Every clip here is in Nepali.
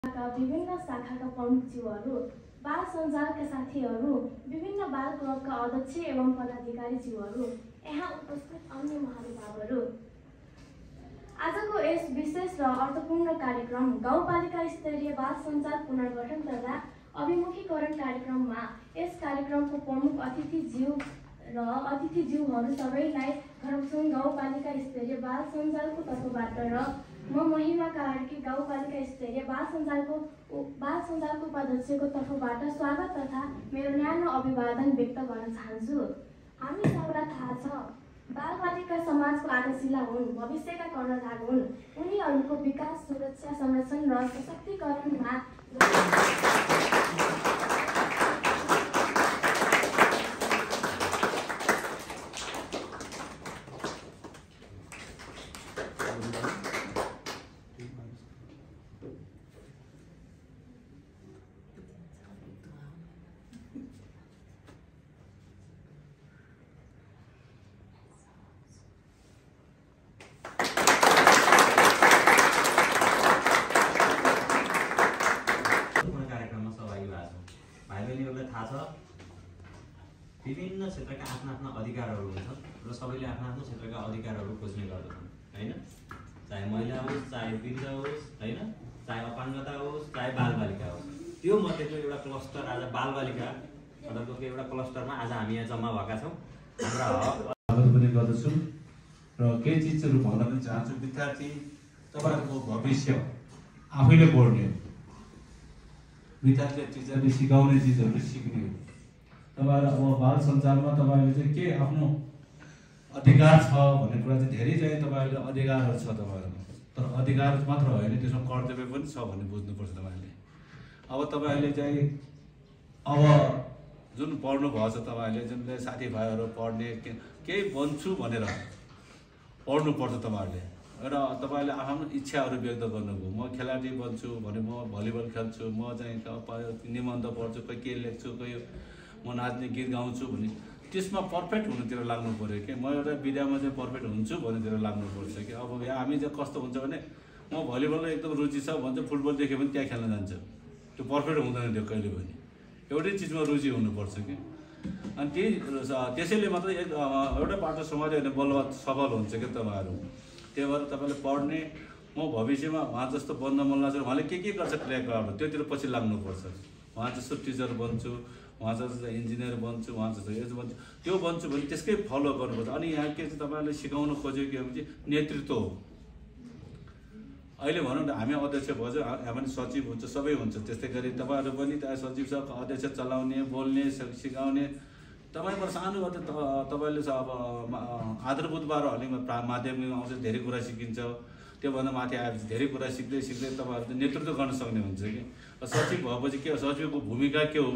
विभिन्न शाखाका प्रमुखज्यूहरू, बाल सञ्जालका साथीहरू, विभिन्न बाल क्लबका अध्यक्ष एवं पदाधिकारीज्यूहरू, यहाँ उपस्थित अन्य महानुभावहरू, आजको यस विशेष र अर्थपूर्ण कार्यक्रम गाउँपालिका स्तरीय बाल सञ्जाल पुनर्गठन तथा अभिमुखीकरण कार्यक्रममा यस कार्यक्रमको प्रमुख अतिथिज्यू र अतिथिज्यूहरू सबैलाई धरमसुङ गाउँपालिका स्तरीय बाल सञ्जालको तर्फबाट र म महिमा कार्की गाउँपालिका स्तरीय बाल सञ्जालको उपाध्यक्षको तर्फबाट स्वागत तथा मेरो न्यानो अभिवादन व्यक्त गर्न चाहन्छु। हामी सबैलाई थाहा छ, बालबालिका समाजको आधारशिला हुन्, भविष्यका कर्णधार हुन्। उनीहरूको विकास, सुरक्षा, संरक्षण र सशक्तिकरणमा विभिन्न क्षेत्रका आफ्ना अधिकारहरू हुन्छन् र सबैले आफ्नो क्षेत्रका अधिकारहरू खोज्ने गर्दछन् हैन। चाहे महिला होस्, चाहे वृद्ध होस्, हैन, चाहे अपाङ्गता होस्, चाहे बालबालिका होस्। त्यो मध्येको एउटा क्लस्टर आज बालबालिका अन्तर्गतको एउटा क्लस्टरमा आज हामी यहाँ जम्मा भएका छौँ। हाम्रा स्वागत पनि गर्दछु र केही चिजहरू भन्न पनि चाहन्छु। विद्यार्थी तपाईहरुको भविष्य आफैले बढ्ने, विद्यार्थीले टिचरले सिकाउने चिजहरू सिक्ने हो। तपाईहरु अब बाल सञ्जालमा तपाईहरुले चाहिँ के आफ्नो अधिकार छ भन्ने कुरा चाहिँ धेरै चाहिँ तपाईहरुले अधिकारहरू छ तपाईहरुमा, तर अधिकार मात्र होइन, त्यसमा कर्तव्य पनि छ भन्ने बुझ्नुपर्छ तपाईहरुले। अब तपाईहरुले चाहिँ अब जुन पढ्नु भएको छ, तपाईहरुले जुन साथीभाइहरू पढ्ने केही बन्छु भनेर पढ्नुपर्छ तपाईहरुले, र तपाईहरुले आफ्नो इच्छाहरू व्यक्त गर्नुभयो। म खेलाडी बन्छु भने म भलिबल खेल्छु, म चाहिँ निबन्ध पढ्छु, कोही के लेख्छु, कोही म नाच्ने गीत गाउँछु भने त्यसमा पर्फेक्ट हुनुतिर लाग्नु पर्यो कि म एउटा विधामा चाहिँ पर्फेक्ट हुन्छु भनेतिर लाग्नुपर्छ कि। अब यहाँ हामी चाहिँ कस्तो हुन्छ भने म भलिबलमा एकदम रुचि छ भन्छ, फुटबल देख्यो भने त्यहाँ खेल्न जान्छ, त्यो पर्फेक्ट हुँदैन त्यो कहिले पनि। एउटै चिजमा रुचि हुनुपर्छ कि। अनि त्यसैले मात्र एउटा बाटो समाज होइन बल्ल सफल हुन्छ कि तपाईँहरू। त्यही भएर तपाईँले पढ्ने, म भविष्यमा उहाँ जस्तो बन्न मन लाग्छ, उहाँले के गर्छ क्रियाकलापहरू त्योतिर पछि लाग्नुपर्छ। उहाँ जस्तो टिचर बन्छु, उहाँ जस्तो इन्जिनियर बन्छु, उहाँ जस्तो यस्तो बन्छु, त्यो बन्छु भने त्यसकै फलो गर्नुपर्छ। अनि यहाँ के चाहिँ तपाईँहरूले सिकाउनु खोजेको के भने नेतृत्व हो। अहिले भनौँ न हामी अध्यक्ष भएछ, यहाँ पनि सचिव हुन्छ, सबै हुन्छ। त्यस्तै गरी तपाईँहरू पनि त्यहाँ सचिव छ, अध्यक्ष चलाउने, बोल्ने, सिकाउने। तपाईँबाट सानो गर्दा तपाईँले अब आधारभूतबाट अलिक माध्यमिक आउँछ, धेरै कुरा सिकिन्छ। त्योभन्दा माथि आएपछि धेरै कुरा सिक्दै तपाईँहरू नेतृत्व गर्न सक्ने हुन्छ कि। सचिव भएपछि के हो, सचिवको भूमिका के हो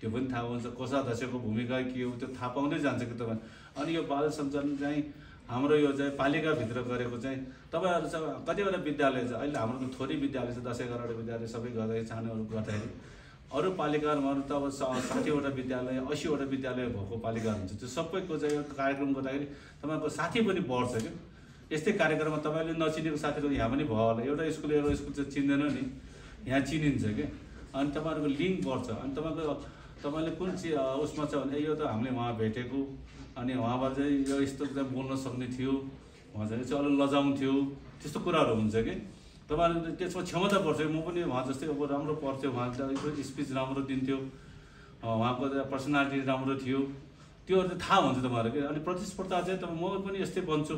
त्यो पनि थाहा हुन्छ, कोषाध्यक्षको भूमिका के हो त्यो थाहा पाउँदै जान्छ कि तपाईँ। अनि यो बाल सञ्चालन चाहिँ हाम्रो यो चाहिँ पालिकाभित्र गरेको चाहिँ तपाईँहरू चाहिँ कतिवटा विद्यालय छ, अहिले हाम्रो त थोरै विद्यालय छ, 10-11वटा विद्यालय सबै गर्दाखेरि सानोहरू गर्दाखेरि। अरू पालिकाहरूमा त अब 60वटा विद्यालय, 80वटा विद्यालय भएको पालिका हुन्छ। त्यो सबैको चाहिँ कार्यक्रम गर्दाखेरि तपाईँको साथी पनि बढ्छ क्या। यस्तै कार्यक्रममा तपाईँले नचिनेको साथीहरू यहाँ पनि भयो होला, एउटा स्कुल चाहिँ चिन्दैन नि, यहाँ चिनिन्छ क्या। अनि तपाईँहरूको लिङ्क बढ्छ। अनि तपाईँले कुन चाहिँ उसमा छ भने यो त हामीले उहाँ भेटेको, अनि उहाँबाट चाहिँ यो यस्तो चाहिँ बोल्न सक्ने थियो, उहाँ चाहिँ अलिक लजाउँथ्यो, त्यस्तो कुराहरू हुन्छ कि। तपाईँहरूले त्यसमा क्षमता बढ्छ। म पनि उहाँ जस्तै अब राम्रो पढ्थ्यो, उहाँले स्पिच राम्रो दिन्थ्यो, उहाँको पर्सनालिटी राम्रो थियो, त्योहरू चाहिँ थाहा हुन्छ तपाईँहरू कि। अनि प्रतिस्पर्धा चाहिँ म पनि यस्तै बन्छु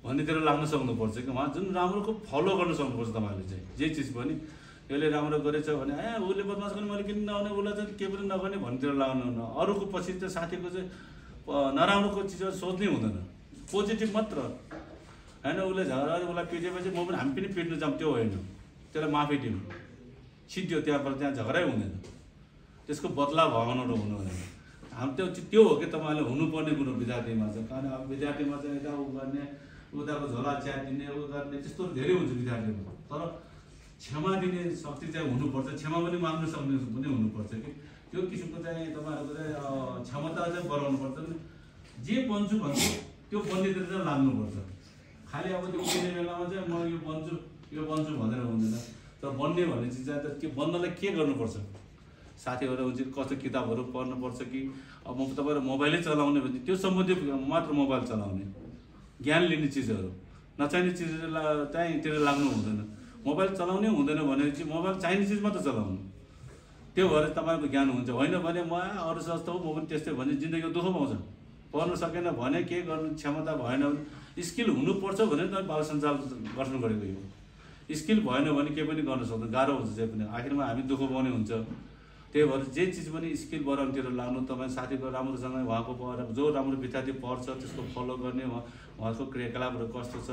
भन्नेतिर लाग्न सक्नुपर्छ कि। उहाँ जुन राम्रोको फलो गर्न सक्नुपर्छ तपाईँहरूले चाहिँ, जे चिज पनि यसले राम्रो गरेछ भने उसले बदमास गर्ने मैले किन नआउने, उसलाई चाहिँ के पनि नगर्ने भन्नेतिर लाग्नु हुन्न। अरूको पछि चाहिँ साथीको चाहिँ नराम्रोको चिजहरू सोच्नै हुँदैन, पोजिटिभ मात्र होइन। उसले झगडा उसलाई पिटेपछि म पनि हामी पनि पिट्नु जाऊँ त्यो होइन, त्यसलाई माफी दिउँ, सिद्धियो त्यहाँ झगडै हुँदैन, त्यसको बदला भावनाहरू हुनु हुँदैन। हामी त्यो हो कि तपाईँले हुनुपर्ने कुरो विद्यार्थीमा चाहिँ। कारण अब विद्यार्थीमा चाहिँ यता ऊ गर्ने, उताको झोला च्यातिने, ऊ गर्ने, त्यस्तो धेरै हुन्छ विद्यार्थीमा। तर क्षमा दिने शक्ति चाहिँ हुनुपर्छ, क्षमा पनि माग्न सक्ने पनि हुनुपर्छ कि। त्यो किसिमको चाहिँ तपाईँहरूको चाहिँ क्षमता चाहिँ बढाउनुपर्छ। जे बन्छु भन्छु त्यो बन्नेतिर चाहिँ लाग्नुपर्छ। खालि अब त्यो उठ्ने बेलामा चाहिँ म यो बन्छु भनेर हुँदैन। तर बन्ने भन्ने चिज चाहिँ के बन्नलाई के गर्नुपर्छ साथीहरू हुन्छ कस्तो किताबहरू पढ्नुपर्छ कि अब तपाईँहरू मोबाइलै चलाउने भने त्यो सम्बन्धी मात्र मोबाइल चलाउने ज्ञान लिने चिजहरू नचाहिने चिजहरूलाई चाहिँ त्यसले लाग्नु हुँदैन मोबाइल चलाउनै हुँदैन भनेपछि मोबाइल चाहिने चिज मात्र चलाउनु त्यो भएर तपाईँको ज्ञान हुन्छ होइन भने म अरू जस्तो हो म पनि त्यस्तै भने जिन्दगीमा दुःख पाउँछ पढ्नु सकेन भने के गर्नु क्षमता भएन भने स्किल हुनुपर्छ भने तपाईँ बाल सञ्जाल गठन गरेको यो स्किल भएन भने केही पनि गर्न सक्दैन गाह्रो हुन्छ जे पनि आखिरमा हामी दुःख पाउने हुन्छ त्यही भएर जे चिज पनि स्किल बढाउनुतिर लाग्नु तपाईँ साथीको राम्रोसँग उहाँको जो राम्रो विद्यार्थी पढ्छ त्यसको फलो गर्ने उहाँको क्रियाकलापहरू कस्तो छ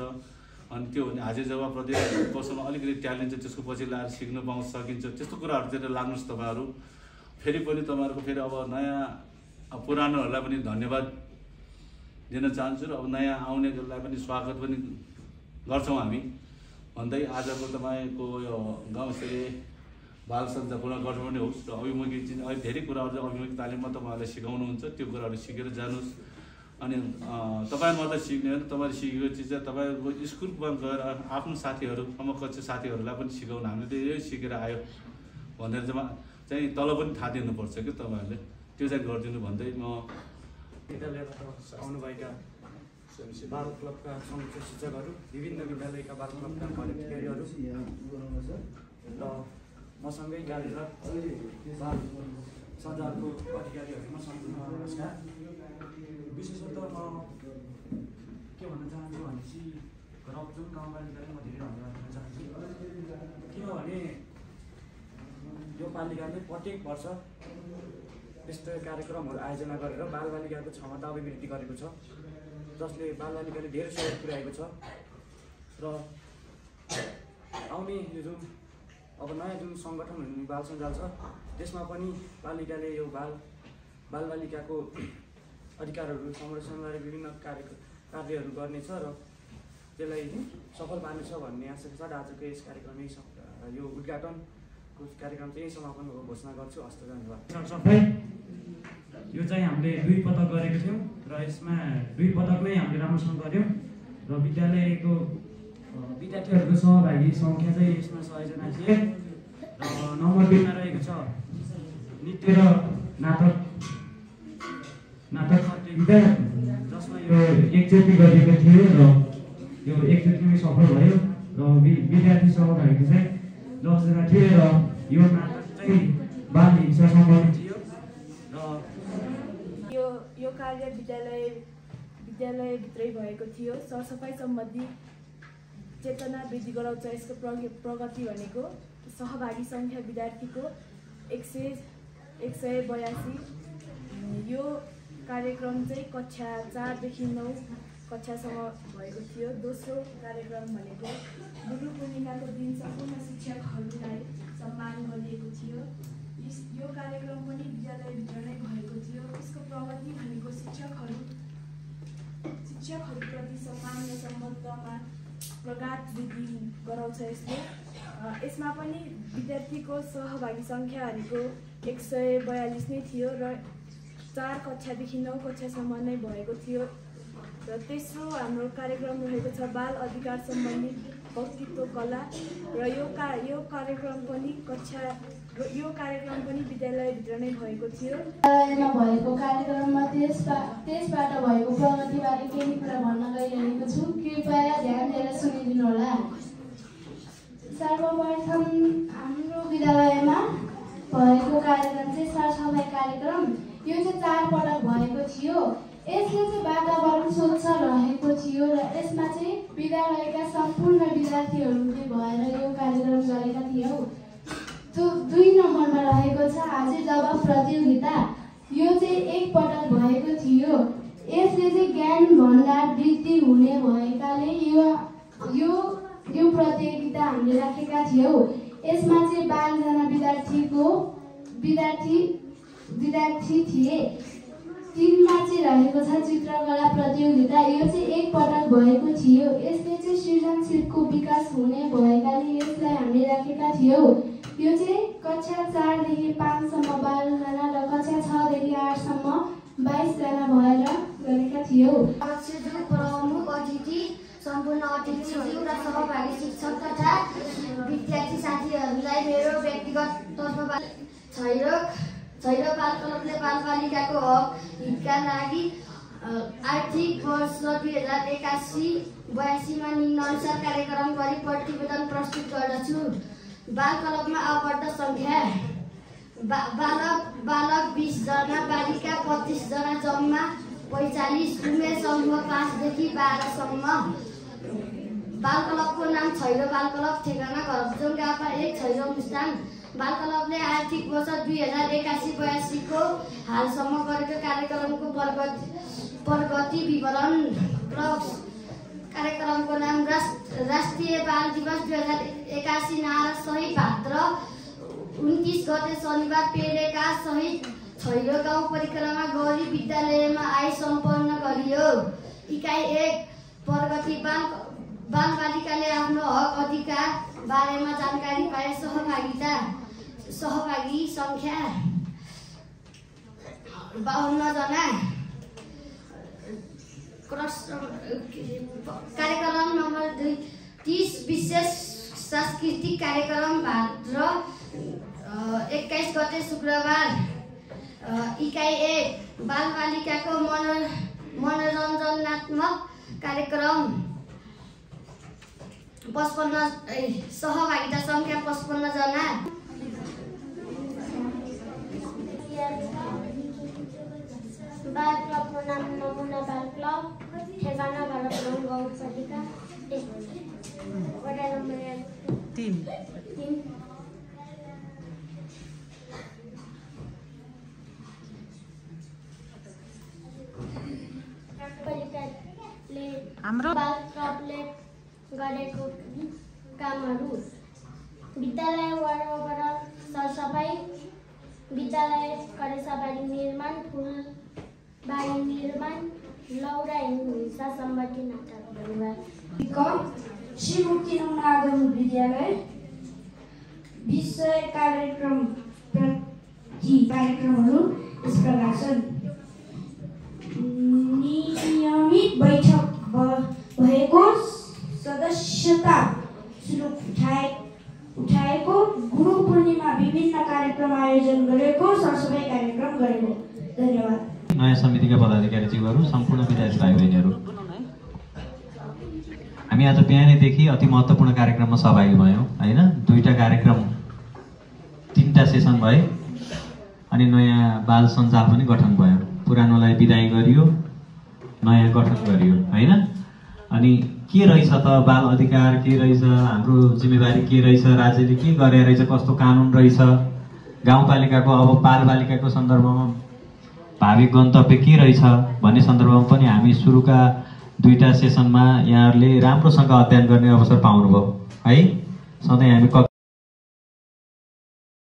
अनि त्यो भने हाजिर जवाबप्रति कसैमा अलिकति ट्यालेन्ट छ त्यसको पछि लाएर सिक्न पाउन सकिन्छ त्यस्तो कुराहरूतिर लाग्नुहोस् तपाईँहरू फेरि पनि तपाईँहरूको फेरि अब नयाँ पुरानोहरूलाई पनि धन्यवाद दिन चाहन्छु र अब नयाँ आउनेलाई पनि स्वागत पनि गर्छौँ हामी भन्दै आजको तपाईँको यो गाउँसेले बाल सञ्जाल पुनर्गठन होस् र अभिमुखी चिज अहिले धेरै कुराहरू चाहिँ अभिमुखी तालिममा तपाईँहरूले सिकाउनुहुन्छ त्यो कुराहरू सिकेर जानुहोस् अनि तपाईँ मात्रै सिक्ने हो तपाईँले सिकेको चिज चाहिँ तपाईँको स्कुलमा गएर आफ्नो साथीहरू समकक्ष साथीहरूलाई पनि सिकाउनु हामीले त यही सिकेर आयो भनेर चाहिँ तल पनि थाहा दिनुपर्छ कि तपाईँहरूले त्यो चाहिँ गरिदिनु भन्दै म विद्यालयबाट आउनुभएका बाल क्लबका संयुक्त शिक्षकहरू विभिन्न विद्यालयका बाल क्लबका पदाधिकारीहरू र मसँगै कार्यरत बाल सञ्जालको अधिकारीहरूमा सम्पूर्ण नमस्कार। विशेषतः म के भन्न चाहन्छु भनेपछि रक्जुम गाउँपालिकालाई म धेरै धन्यवाद दिन चाहन्छु किनभने यो पालिकाले प्रत्येक वर्ष यस्तो कार्यक्रमहरू आयोजना गरेर बालबालिकाको क्षमता अभिवृद्धि गरेको छ जसले बालबालिकाले धेरै सहयोग पुर्याएको छ र आउने यो जुन अब नयाँ जुन सङ्गठन हुने बाल सञ्जाल छ त्यसमा पनि पालिकाले यो बालबालिकाको अधिकारहरू संरक्षण गरेर विभिन्न कार्यहरू गर्नेछ र त्यसलाई सफल पार्नेछ भन्ने आशा साथ आजको यस कार्यक्रम यो उद्घाटनको कार्यक्रम चाहिँ समापन घोषणा गर्छु। हस्त धन्यवाद। सबै यो चाहिँ हामीले 2 पटक गरेको थियौँ र यसमा 2 पटक नै हामीले राम्रोसँग गऱ्यौँ र विद्यालयको विद्यार्थीहरूको सहभागी सङ्ख्या चाहिँ यसमा 100 जना थिए र नम्बर 2 मा रहेको छ नृत्य र नाटक प्रतियोगिता जसमा यो एकचोटि गरिएको थियो र यो एकचोटिमै सफल भयो र विद्यार्थी सहभागी चाहिँ 10 जना थिए र यो नाटक चाहिँ बाल हिंसा सम्बन्धी थियो र यो कार्य विद्यालयभित्रै भएको थियो। सरसफाइ सम्बन्धी चेतना वृद्धि गराउँछ यसको प्रगति भनेको सहभागी सङ्ख्या विद्यार्थीको 182। यो कार्यक्रम चाहिँ कक्षा 4 देखि 9 कक्षासम्म भएको थियो। दोस्रो कार्यक्रम भनेको गुरु पूर्णिमाको दिन सम्पूर्ण शिक्षकहरूलाई सम्मान गरिएको थियो। यो कार्यक्रम पनि विद्यालयभित्र नै भएको थियो। यसको प्रगति भनेको शिक्षकहरूप्रति सम्मान र सम्बन्धमा प्रगाढ वृद्धि गराउँछ यसमा पनि विद्यार्थीको सहभागी सङ्ख्या भनेको 142 नै थियो र 4 कक्षादेखि 9 कक्षासम्म नै भएको थियो। र तेस्रो हाम्रो कार्यक्रम रहेको छ बाल अधिकार सम्बन्धी वक्तृत्व कला र यो कार्यक्रम पनि विद्यालयभित्र नै भएको थियो। विद्यालयमा भएको कार्यक्रममा त्यसबाट भएको प्रगतिबारे केही कुरा भन्न गइरहेको छु, कृपया ध्यान दिएर सुनिदिनु होला। सर्वप्रथम हाम्रो विद्यालयमा भएको कार्यक्रम चाहिँ सरसफाइ कार्यक्रम यो चाहिँ 4 पटक भएको थियो। यसले चाहिँ वातावरण स्वच्छ रहेको थियो र यसमा चाहिँ विद्यालयका सम्पूर्ण विद्यार्थीहरूले भएर यो कार्यक्रम गरेका थियौँ। 2 नम्बरमा रहेको छ हाजिर जवाब प्रतियोगिता। यो चाहिँ 1 पटक भएको थियो। यसले चाहिँ ज्ञान भण्डार वृद्धि हुने भएकाले यो प्रतियोगिता हामीले राखेका थियौँ। यसमा चाहिँ 12 जना विद्यार्थी थिए। 3 मा चाहिँ रहेको छ चित्रकला प्रतियोगिता। यो चाहिँ 1 पटक भएको थियो। यसले चाहिँ सृजनशीलको विकास हुने भएकाले यसलाई हामीले राखेका थियौँ। यो चाहिँ कक्षा 4 देखि 5 सम्म 12 जना र कक्षा 6 देखि 8 सम्म 22 जना भएर गरेका थियौँ। प्रमुख अतिथि सम्पूर्ण अतिथिज्यू र सहभागी शिक्षक तथा विद्यार्थी साथीहरूलाई मेरो व्यक्तिगत तर्फबाट छैरो बाल क्लबले बालबालिकाको हक हितका लागि आर्थिक वर्ष 2081-82मा निम्नानुसार कार्यक्रम गरी प्रतिवेदन प्रस्तुत गर्दछु। बाल क्लबमा आबद्ध सङ्ख्या बालक 20 जना, बालिका 25 जना, जम्मा 45, उमेर समूह 5 देखि 12 सम्म। बाल क्लबको नाम छैरो बाल क्लब, ठेगाना घरजोङ गाउँमा 1 छैरो मुस्ताङ। बाल क्लबले आर्थिक वर्ष 2081-82 को हालसम्म गरेको कार्यक्रमको प्रगति विवरण। कार्यक्रमको नाम राष्ट्रिय बाल दिवस 2081 नारा सहित भाद्र 29 गते शनिबार पेरेका सहित छैरो गाउँ परिक्रमा गरी विद्यालयमा आई सम्पन्न गरियो। इकाइ 1 प्रगति बालबालिकाले आफ्नो हक अधिकार बारेमा जानकारी पाए। सहभागी सङ्ख्या 52 जना। कार्यक्रम नम्बर 30 विशेष सांस्कृतिक कार्यक्रम भाद्र 21 गते शुक्रबार। इकाइ 1 बालबालिकाको मनोरञ्जनात्मक कार्यक्रम 55। सहभागिता सङ्ख्या 55 जना। बाल क्लबको नाम नमुना बाल क्लब, ठेगाना घरजोङ गाउँपालिका 1, वडा नम्बर 3। हाम्रो बाल क्लबले गरेको कामहरू: विद्यालय वरपर सरसफाइ, विद्यालय करेसाबारी निर्माण, फुलबारी निर्माण, लौरा हिंसा सम्बन्धी नाटक। श्रीमुक्ति नमुना आधारभूत विद्यालय विषय कार्यक्रमहरू यस प्रकार छन्। नियमित बैठक भएको, सदस्यता शुल्क उठाएको, गुरु पूर्णिमा विभिन्न कार्यक्रम आयोजन गरेको, सरसफाइ कार्यक्रम गरेको। धन्यवाद। नयाँ समितिका पदाधिकारीज्यूहरू, सम्पूर्ण विद्यार्थी भाइ बहिनीहरू, हामी आज बिहानैदेखि अति महत्त्वपूर्ण कार्यक्रममा सहभागी भयौँ होइन। 2टा कार्यक्रम, 3टा सेसन भए अनि नयाँ बाल सञ्जाल पनि गठन भयो। पुरानोलाई बिदाई गरियो, नयाँ गठन गरियो होइन। अनि के रहेछ त बाल अधिकार, के रहेछ हाम्रो जिम्मेवारी, के रहेछ राज्यले के गरे रहेछ, कस्तो कानुन रहेछ, गाउँपालिकाको अब बालबालिकाको सन्दर्भमा भावी गन्तव्य के रहेछ भन्ने सन्दर्भमा पनि हामी सुरुका 2टा सेसनमा यहाँहरूले राम्रोसँग अध्ययन गर्ने अवसर पाउनुभयो है। सधैँ हामी